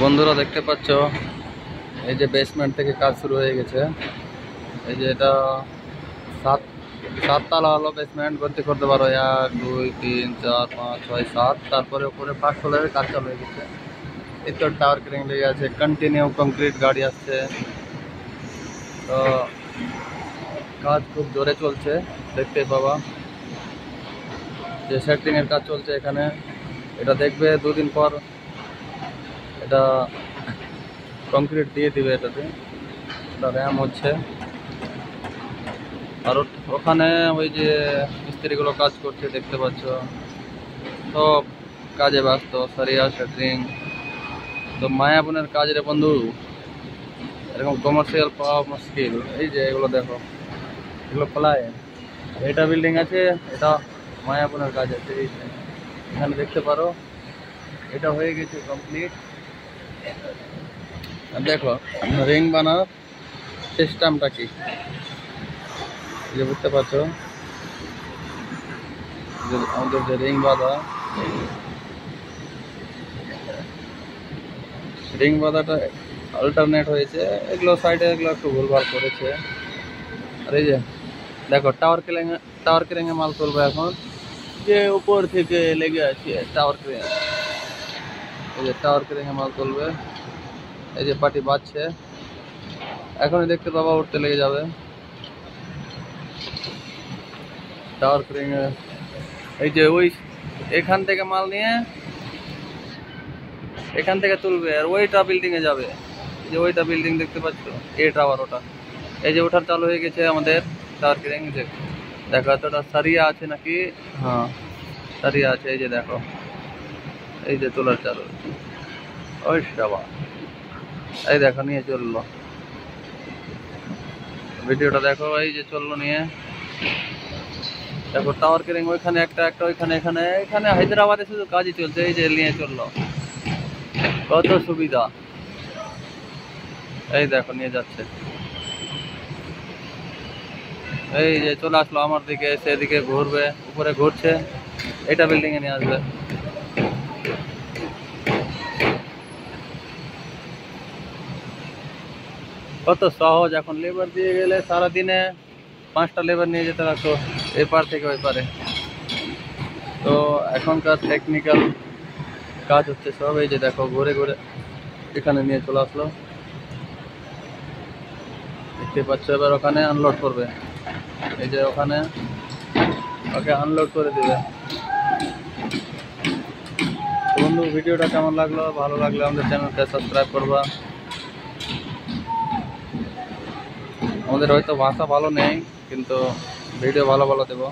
বন্ধুরা দেখতে পাচ্ছ এই যে বেসমেন্ট থেকে কাজ শুরু হয়ে গেছে। এই যে এটা সাততলা হলো, বেসমেন্ট ভর্তি করতে পারো 1 2 3 4 5 6 7। তারপরে উপরে 5 তলার কাজ চালু হয়ে গেছে। এই তো টাওয়ার ক্রেন লেগে আছে, কন্টিনিউ কংক্রিট গাড়ি আসছে। তো কাজ খুব জোরে চলছে, দেখতে পাবা যে সেটিং এর কাজ চলছে এখানে। এটা দেখবে 2 দিন পর এটা কংক্রিট দিয়ে দিবে। এটাতে র্যাম হচ্ছে। আর ওখানে ওই যে মিস্ত্রিগুলো কাজ করছে দেখতে পাচ্ছ, সব কাজে ব্যস্ত। সারিয়া সেটিং তো মায়াবনের কাজ রে বন্ধু, এরকম কমার্শিয়াল পাওয়া মুশকিল। এই যে এগুলো দেখো, এগুলো প্লায়। এটা বিল্ডিং আছে, এটা মায়াবনের কাজ আছে। এই যে এখানে দেখতে পারো এটা হয়ে গেছে কমপ্লিট। দেখো রিং বানার সিস্টেমটা কি, যে বুঝতে পারছো যে আমাদের যে রিং বাঁধাটা অল্টারনেট হয়েছে। এগুলো সাইডে এগুলো একটু ভুলভাল করেছে। আর এই যে দেখো টাওয়ার ক্রেনে মাল তুলবে এখন, যে উপর থেকে লেগে আছে টাওয়ার ক্রেন। এই যে টাওয়ার ক্রেনে মাল তুলবে। এই যে পার্টি বাজছে, এখনই দেখতে পাবা উঠতে লেগে যাবে টাওয়ার ক্রেনে। এই যে ওই এখান থেকে মাল নিয়ে এখান থেকে তুলবে, আর ওইটা বিল্ডিং এ যাবে। যে ওইটা বিল্ডিং দেখতে পাচ্ছ, এ টাওয়ার ওটা। এই যে ওঠার চালু হয়ে গেছে আমাদের টাওয়ার ক্রেন। দেখো এতটা সারিয়া আছে নাকি? হ্যাঁ সারিয়া আছে। এই যে দেখো, এই যে তোলার চালু। ওই বাবা, এই দেখো নিয়ে চললো। ভিডিওটা দেখো, এই যে চললো নিয়ে। দেখো টাওয়ার ক্রেন ওইখানে একটা ওইখানে, এখানে হায়দ্রাবাদে শুধু কাজই চলছে। এই যে নিয়ে চললো, কত সুবিধা। এই দেখো নিয়ে যাচ্ছে। এই যে চলে আসলো আমার দিকে, সেদিকে ঘুরবে, উপরে ঘুরছে, এটা বিল্ডিং এ নিয়ে আসবে। কত সহজ। এখন লেবার দিয়ে গেলে সারাদিনে 5টা লেবার নিয়ে যেতে লাগতো এপার থেকে ওই পারে। তো এখনকার টেকনিক্যাল কাজ হচ্ছে সব। এই যে দেখো ঘুরে ঘুরে এখানে নিয়ে চলে আসলো, দেখতে পাচ্ছ। এবার ওখানে আনলোড করবে। এই যে ওখানে ওকে আনলোড করে দিবে। বন্ধু ভিডিওটা কেমন লাগলো? ভালো লাগলে আমাদের চ্যানেলটা সাবস্ক্রাইব করবা। আমাদের হয়তো ভাষা ভালো নেই, কিন্তু ভিডিও ভালো দেবো।